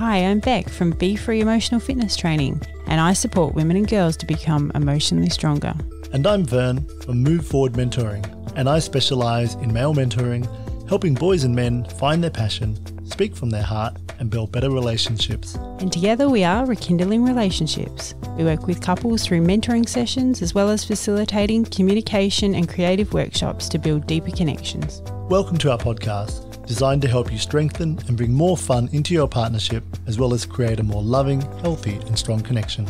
Hi, I'm Bec from Be Free Emotional Fitness Training, and I support women and girls to become emotionally stronger. And I'm Vern from Move Forward Mentoring, and I specialise in male mentoring, helping boys and men find their passion, speak from their heart, and build better relationships. And together we are Rekindling Relationships. We work with couples through mentoring sessions as well as facilitating communication and creative workshops to build deeper connections. Welcome to our podcast, designed to help you strengthen and bring more fun into your partnership, as well as create a more loving, healthy, and strong connection.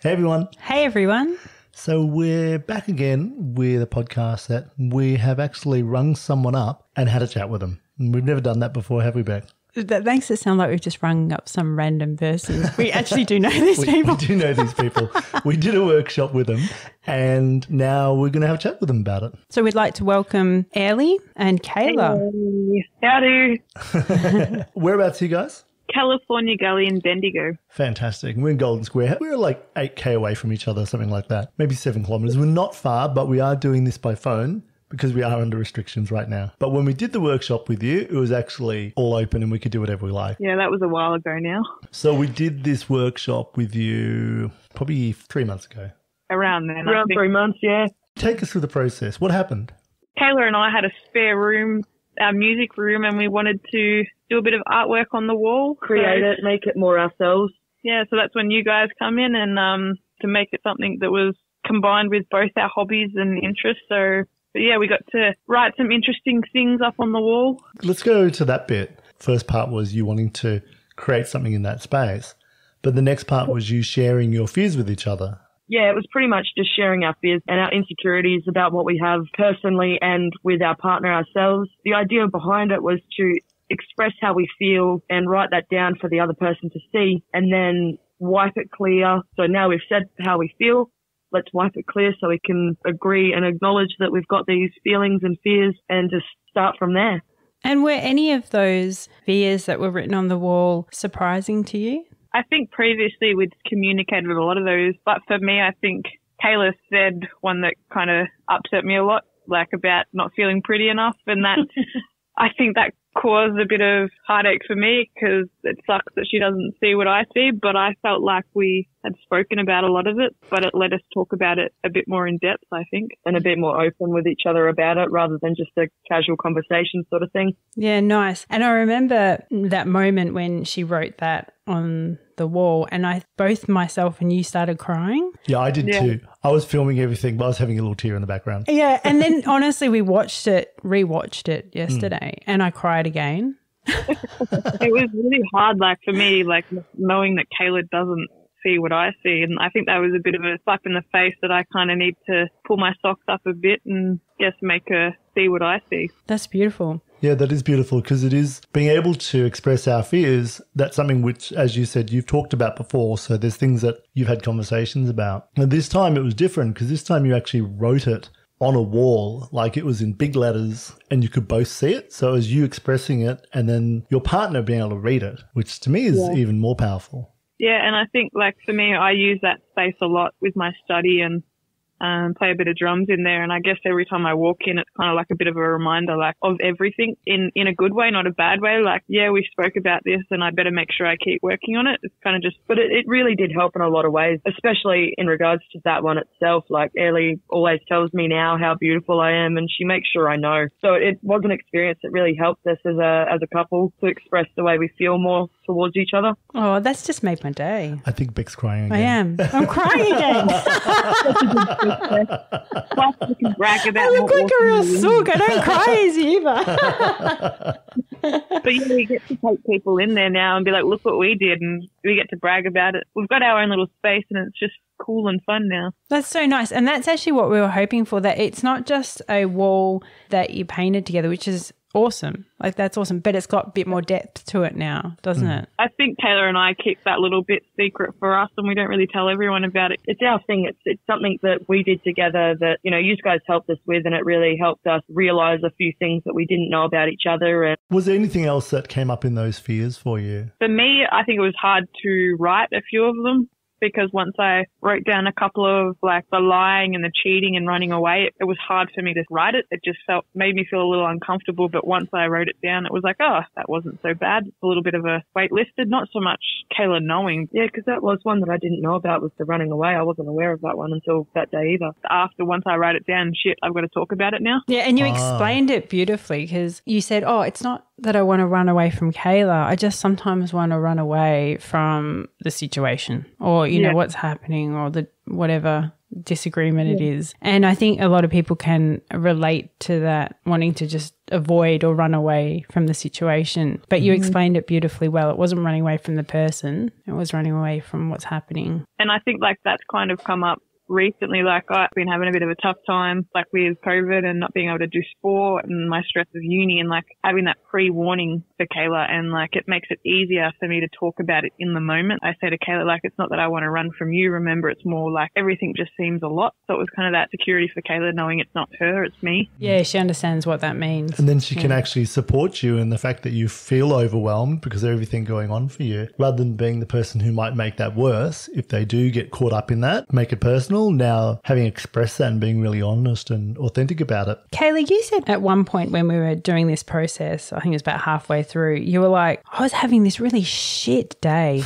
Hey everyone. Hey everyone. So we're back again with a podcast that we have actually rung someone up and had a chat with them. And we've never done that before, have we, Bec? That makes it sound like we've just rung up some random person. We actually do know these people. We do know these people. We did a workshop with them and now we're going to have a chat with them about it. So we'd like to welcome Ayrlea and Kayla. Hey. Howdy. Whereabouts are you guys? California Gully in Bendigo. Fantastic. We're in Golden Square. We're like 8K away from each other, something like that. Maybe 7 kilometres. We're not far, but we are doing this by phone because we are under restrictions right now. But when we did the workshop with you, it was actually all open and we could do whatever we like. Yeah, that was a while ago now. So we did this workshop with you probably 3 months ago. Around then. Around 3 months, yeah. Take us through the process. What happened? Kayla and I had a spare room, our music room, and we wanted to do a bit of artwork on the wall. Create it, make it more ourselves. Yeah, so that's when you guys come in and to make it something that was combined with both our hobbies and interests. So, but yeah, we got to write some interesting things up on the wall. Let's go to that bit. First part was you wanting to create something in that space. But the next part was you sharing your fears with each other. Yeah, it was pretty much just sharing our fears and our insecurities about what we have personally and with our partner ourselves. The idea behind it was to express how we feel and write that down for the other person to see and then wipe it clear. So now we've said how we feel. Let's wipe it clear so we can agree and acknowledge that we've got these feelings and fears and just start from there. And were any of those fears that were written on the wall surprising to you? I think previously we'd communicated a lot of those, but for me, I think Kayla said one that kind of upset me a lot, like about not feeling pretty enough, and that I think that caused a bit of heartache for me because it sucks that she doesn't see what I see, but I felt like we had spoken about a lot of it, but it let us talk about it a bit more in depth, I think. And a bit more open with each other about it rather than just a casual conversation sort of thing. Yeah, nice. And I remember that moment when she wrote that on the wall and both myself and you started crying. Yeah, I did too. I was filming everything, but I was having a little tear in the background. Yeah, and then honestly we rewatched it yesterday and I cried again. It was really hard, like for me, like knowing that Kayla doesn't see what I see, and I think that was a bit of a slap in the face that I kind of need to pull my socks up a bit and just make her see what I see. That's beautiful. Yeah, that is beautiful because it is being able to express our fears. That's something which, as you said, you've talked about before. So there's things that you've had conversations about. And this time it was different because this time you actually wrote it on a wall, like it was in big letters and you could both see it. So it was you expressing it and then your partner being able to read it, which to me is even more powerful. Yeah, and I think like for me, I use that space a lot with my study and play a bit of drums in there. And I guess every time I walk in, it's kind of like a bit of a reminder, like of everything in a good way, not a bad way. Like, yeah, we spoke about this and I better make sure I keep working on it. It's kind of just, but it really did help in a lot of ways, especially in regards to that one itself. Like Ayrlea always tells me now how beautiful I am and she makes sure I know. So it was an experience that really helped us as a couple to express the way we feel more towards each other. Oh, that's just made my day. I think Bec's crying again. I am. I'm crying again. We can brag about I look like a real sook. I don't cry easy either. But yeah, we get to take people in there now and be like, look what we did, and we get to brag about it. We've got our own little space and it's just cool and fun now. That's so nice. And that's actually what we were hoping for, that it's not just a wall that you painted together, which is awesome. Like, that's awesome. But it's got a bit more depth to it now, doesn't it? I think Kayla and I keep that little bit secret for us and we don't really tell everyone about it. It's our thing. It's something that we did together that, you know, you guys helped us with, and it really helped us realize a few things that we didn't know about each other. And was there anything else that came up in those fears for you? For me, I think it was hard to write a few of them because once I wrote down a couple of like the lying and the cheating and running away, it was hard for me to write it. It just made me feel a little uncomfortable. But once I wrote it down, it was like, oh, that wasn't so bad. It's a little bit of a weight lifted, not so much Kayla knowing. Yeah, because that was one that I didn't know about, was the running away. I wasn't aware of that one until that day either. Once I write it down, shit, I've got to talk about it now. Yeah, and you explained it beautifully because you said, oh, it's not that I want to run away from Kayla. I just sometimes want to run away from the situation or, you know, what's happening or the whatever disagreement it is. And I think a lot of people can relate to that, wanting to just avoid or run away from the situation. But you explained it beautifully well. It wasn't running away from the person. It was running away from what's happening. And I think like that's kind of come up recently. Like I've been having a bit of a tough time like with COVID and not being able to do sport and my stress of uni, and like having that pre-warning for Kayla, and like it makes it easier for me to talk about it in the moment. I say to Kayla, like, it's not that I want to run from you, remember, it's more like everything just seems a lot. So it was kind of that security for Kayla, knowing it's not her, it's me. Yeah, she understands what that means. And then she can actually support you in the fact that you feel overwhelmed because of everything going on for you, rather than being the person who might make that worse if they do get caught up in that. Make it personal. Now, having expressed that and being really honest and authentic about it. Kayla, you said at one point when we were doing this process, I think it was about halfway through, you were like, I was having this really shit day.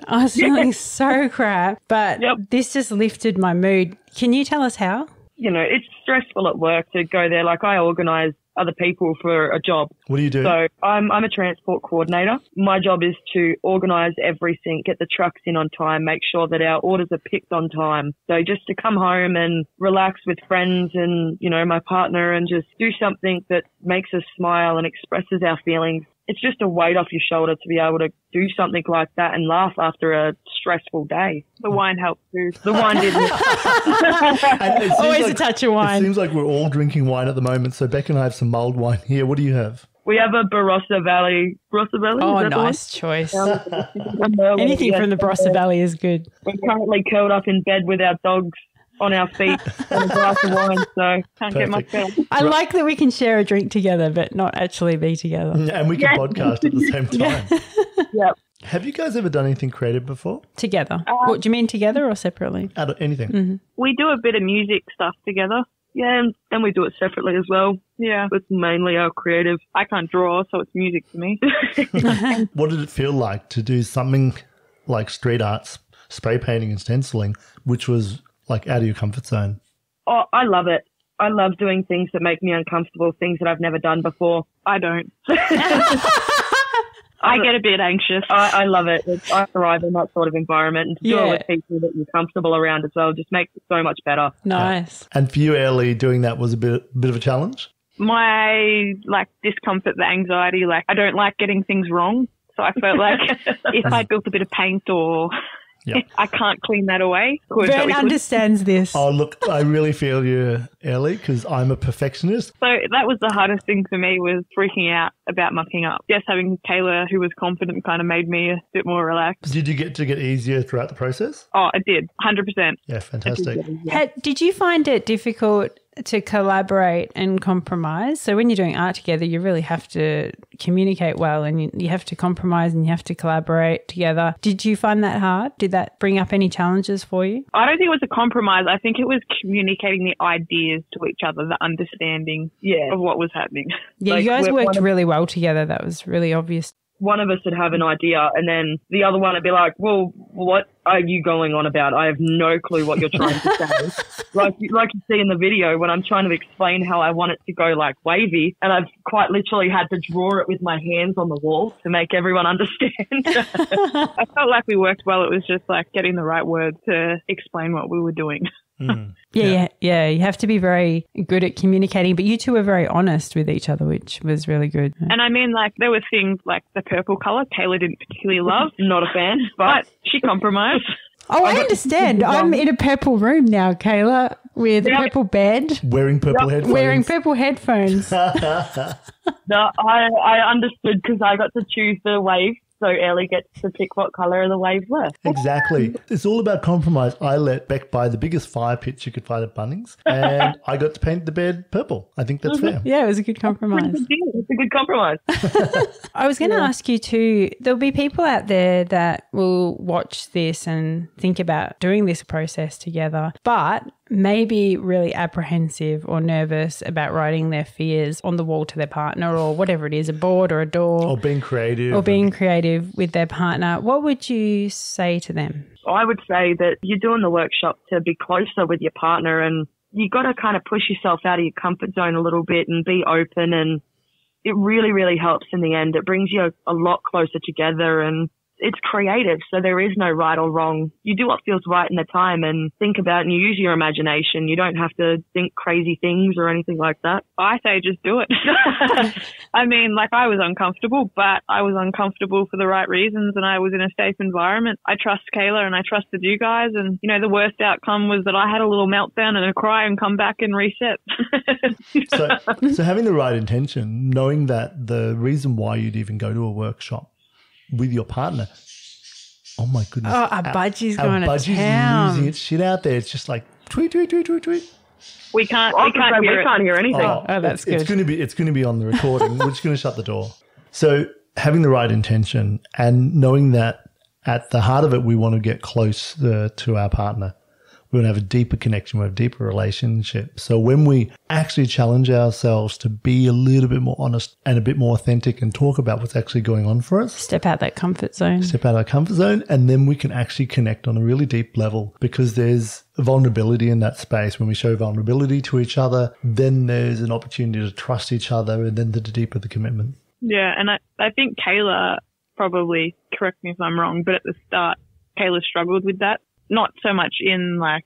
I was feeling so crap, but this just lifted my mood. Can you tell us how? You know, it's stressful at work to go there. Like I organise other people for a job. What do you do? So I'm a transport coordinator. My job is to organise everything, get the trucks in on time, make sure that our orders are picked on time. So just to come home and relax with friends and, you know, my partner and just do something that makes us smile and expresses our feelings. It's just a weight off your shoulder to be able to do something like that and laugh after a stressful day. The wine helped too. The wine didn't. Always like a touch of wine. It seems like we're all drinking wine at the moment. So Bec and I have some mulled wine here. What do you have? We have a Barossa Valley. Barossa Valley? Oh, nice choice. Anything from the Barossa Valley is good. We're currently curled up in bed with our dogs on our feet and a glass of wine, so can't get much better. I like that we can share a drink together but not actually be together. And we can podcast at the same time. Yep. Have you guys ever done anything creative before? Together. What do you mean, together or separately? Anything. Mm-hmm. We do a bit of music stuff together. Yeah, and we do it separately as well. Yeah. It's mainly our creative. I can't draw, so it's music to me. What did it feel like to do something like street arts, spray painting and stenciling, which was like out of your comfort zone? Oh, I love it. I love doing things that make me uncomfortable, things that I've never done before. I don't. I get a bit anxious. I love it. I thrive in that sort of environment. And to do it with people that you're comfortable around as well just makes it so much better. Nice. And for you, Ayrlea, doing that was a bit of a challenge? My discomfort, the anxiety, I don't like getting things wrong. So I felt like if I built a bit of paint or... Yep. I can't clean that away. Vern understands this. Oh, look, I really feel you, Ayrlea, because I'm a perfectionist. So that was the hardest thing for me, was freaking out about mucking up. Yes, having Kayla, who was confident, kind of made me a bit more relaxed. Did you get to get easier throughout the process? Oh, I did, 100%. Yeah, fantastic. Did you find it difficult to collaborate and compromise? So when you're doing art together, you really have to communicate well and you have to compromise and you have to collaborate together. Did you find that hard? Did that bring up any challenges for you? I don't think it was a compromise. I think it was communicating the ideas to each other, the understanding of what was happening. Yeah, you guys worked really well together. That was really obvious. One of us would have an idea and then the other one would be like, well, what are you going on about? I have no clue what you're trying to say. like you see in the video when I'm trying to explain how I want it to go wavy, and I've quite literally had to draw it with my hands on the wall to make everyone understand. I felt like we worked well. It was just getting the right words to explain what we were doing. Mm. Yeah. You have to be very good at communicating, but you two were very honest with each other, which was really good. And I mean, there were things like the purple colour Kayla didn't particularly love. Not a fan, but she compromised. Oh, I understand. I'm in a purple room now, Kayla, with a purple bed. Wearing purple headphones. Wearing purple headphones. No, I understood because I got to choose the wave so Ayrlea gets to pick what colour the waves were. Exactly. It's all about compromise. I let Bec buy the biggest fire pit you could find at Bunnings, and I got to paint the bed purple. I think that's fair. Yeah, it was a good compromise. It's a good compromise. I was going to ask you too, there'll be people out there that will watch this and think about doing this process together, but maybe really apprehensive or nervous about writing their fears on the wall to their partner or whatever it is, a board or a door. Or being creative. Or being creative with their partner. What would you say to them? I would say that you're doing the workshop to be closer with your partner, and you got to kind of push yourself out of your comfort zone a little bit and be open, and it really, really helps in the end. It brings you a lot closer together, and it's creative, so there is no right or wrong. You do what feels right in the time and think about it, and you use your imagination. You don't have to think crazy things or anything like that. I say just do it. I mean, like, I was uncomfortable, but I was uncomfortable for the right reasons, and I was in a safe environment. I trust Kayla and I trusted you guys, and, you know, the worst outcome was that I had a little meltdown and a cry and come back and reset. So having the right intention, knowing that the reason why you'd even go to a workshop with your partner. Oh my goodness. Oh, our budgie's going to town. Losing its shit out there. It's just like tweet, tweet, tweet, tweet, tweet. We can't hear anything. Oh, that's good. It's going to be on the recording. We're just going to shut the door. So having the right intention and knowing that at the heart of it, we want to get close to our partner. We want to have a deeper connection. We have a deeper relationship. So when we actually challenge ourselves to be a little bit more honest and a bit more authentic and talk about what's actually going on for us. Step out that comfort zone. And then we can actually connect on a really deep level, because there's vulnerability in that space. When we show vulnerability to each other, then there's an opportunity to trust each other, and then the deeper the commitment. Yeah, and I think Kayla, probably, correct me if I'm wrong, but at the start, Kayla struggled with that. Not so much in like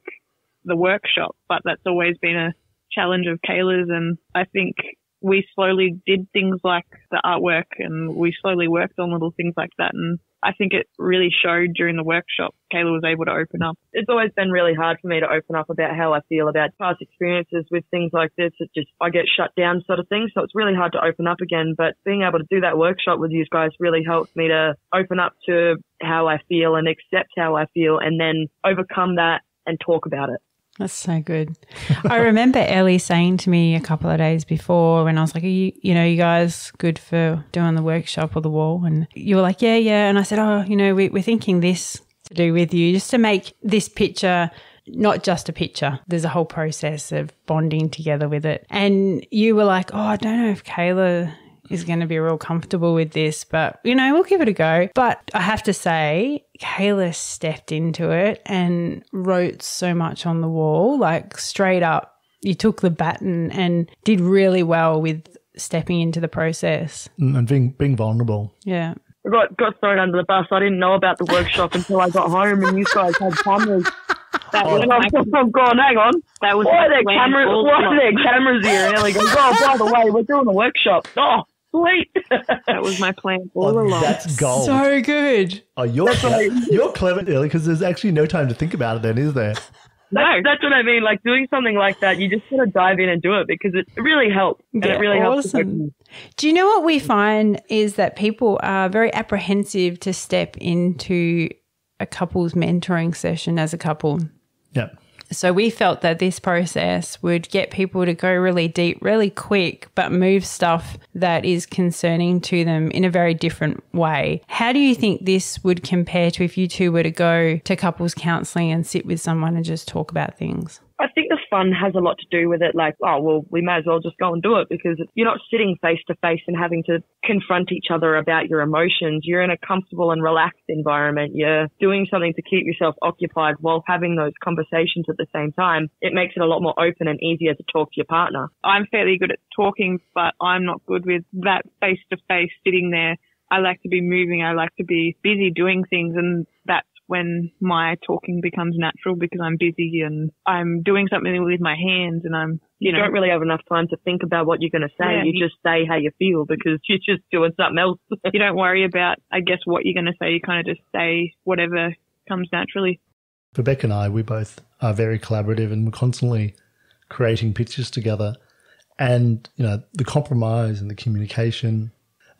the workshop, but that's always been a challenge of Kayla's. And I think we slowly did things like the artwork, and we slowly worked on little things like that. And I think it really showed during the workshop. Kayla was able to open up. It's always been really hard for me to open up about how I feel about past experiences with things like this. It just, I get shut down sort of thing. So it's really hard to open up again. But being able to do that workshop with you guys really helped me to open up to how I feel and accept how I feel, and then overcome that and talk about it. That's so good. I remember Ellie saying to me a couple of days before, when I was like, you guys good for doing the workshop or the wall? And you were like, yeah. And I said, we're thinking this to do with you, just to make this picture not just a picture. There's a whole process of bonding together with it. And you were like, I don't know if Kayla is going to be real comfortable with this, but, we'll give it a go. But I have to say, Kayla stepped into it and wrote so much on the wall, like straight up. You took the baton and did really well with stepping into the process. And being vulnerable. Yeah. I got thrown under the bus. I didn't know about the workshop until I got home, and you guys had cameras. I'm going, hang on. That was why are there cameras here? And Ellie goes, by the way, we're doing a workshop. Oh, sweet. That was my plan all along. That's gold. So good. Oh, you're clever, Ellie, because there's actually no time to think about it then, is there? That's what I mean. Like, doing something like that, you just sort of dive in and do it, because it really helps. And it really helps. Do you know what we find is that people are very apprehensive to step into a couple's mentoring session as a couple. Yeah. So we felt that this process would get people to go really deep, really quick, but move stuff that is concerning to them in a very different way. How do you think this would compare to if you two were to go to couples counselling and sit with someone and just talk about things? I think the fun has a lot to do with it. Like, we may as well just go and do it, because you're not sitting face to face and having to confront each other about your emotions. You're in a comfortable and relaxed environment. You're doing something to keep yourself occupied while having those conversations at the same time. It makes it a lot more open and easier to talk to your partner. I'm fairly good at talking, but I'm not good with that face to face sitting there. I like to be moving. I like to be busy doing things, and that's when my talking becomes natural, because I'm busy and I'm doing something with my hands, and you don't really have enough time to think about what you're going to say. Yeah, you just say how you feel, because you're just doing something else. You don't worry about, I guess, what you're going to say. You kind of just say whatever comes naturally. For Bec and I, we both are very collaborative, and we're constantly creating pictures together. And, the compromise and the communication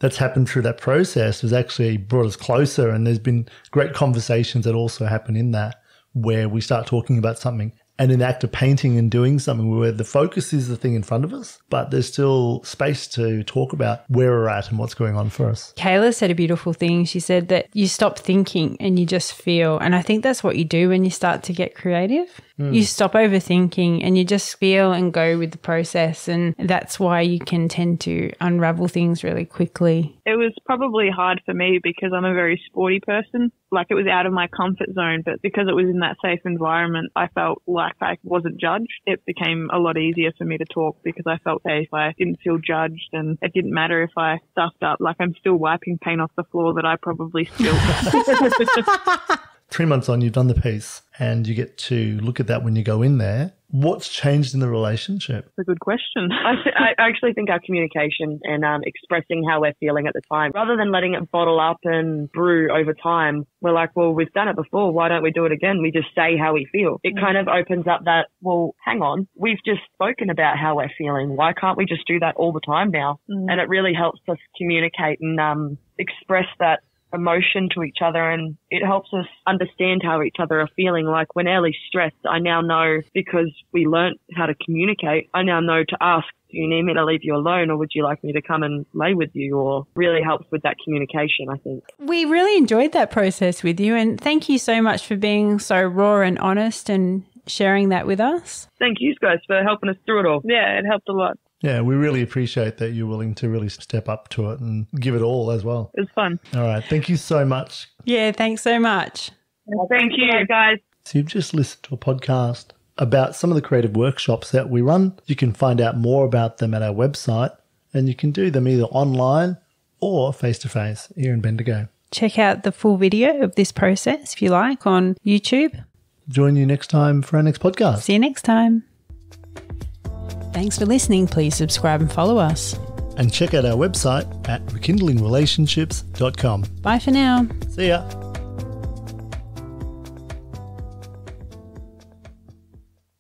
that's happened through that process has actually brought us closer. And there's been great conversations that also happen in that, where we start talking about something. And in the act of painting and doing something where the focus is the thing in front of us, but there's still space to talk about where we're at and what's going on for us. Kayla said a beautiful thing. She said that you stop thinking and you just feel. And I think that's what you do when you start to get creative. You stop overthinking and you just feel and go with the process. And that's why you can tend to unravel things really quickly. It was probably hard for me because I'm a very sporty person. Like, it was out of my comfort zone, but because it was in that safe environment, I felt like I wasn't judged. It became a lot easier for me to talk because I felt safe. I didn't feel judged, and it didn't matter if I stuffed up. Like, I'm still wiping paint off the floor that I probably spilled. 3 months on, you've done the piece and you get to look at that when you go in there. What's changed in the relationship? That's a good question. I actually think our communication and expressing how we're feeling at the time, rather than letting it bottle up and brew over time, we're like, well, we've done it before. Why don't we do it again? We just say how we feel. It kind of opens up that, well, hang on, we've just spoken about how we're feeling. Why can't we just do that all the time now? And it really helps us communicate and express that emotion to each other, and it helps us understand how each other are feeling. Like, when Ayrlea's stressed, I now know, because we learnt how to communicate, I now know to ask, do you need me to leave you alone, or would you like me to come and lay with you? Or really helps with that communication, I think. We really enjoyed that process with you, and thank you so much for being so raw and honest and sharing that with us. Thank you guys for helping us through it all. Yeah, it helped a lot. Yeah, we really appreciate that you're willing to really step up to it and give it all as well. It was fun. All right. Thank you so much. Yeah, thanks so much. Thank you, guys. So you've just listened to a podcast about some of the creative workshops that we run. You can find out more about them at our website, and you can do them either online or face-to-face here in Bendigo. Check out the full video of this process, if you like, on YouTube. Join you next time for our next podcast. See you next time. Thanks for listening. Please subscribe and follow us. And check out our website at rekindlingrelationships.com. Bye for now. See ya.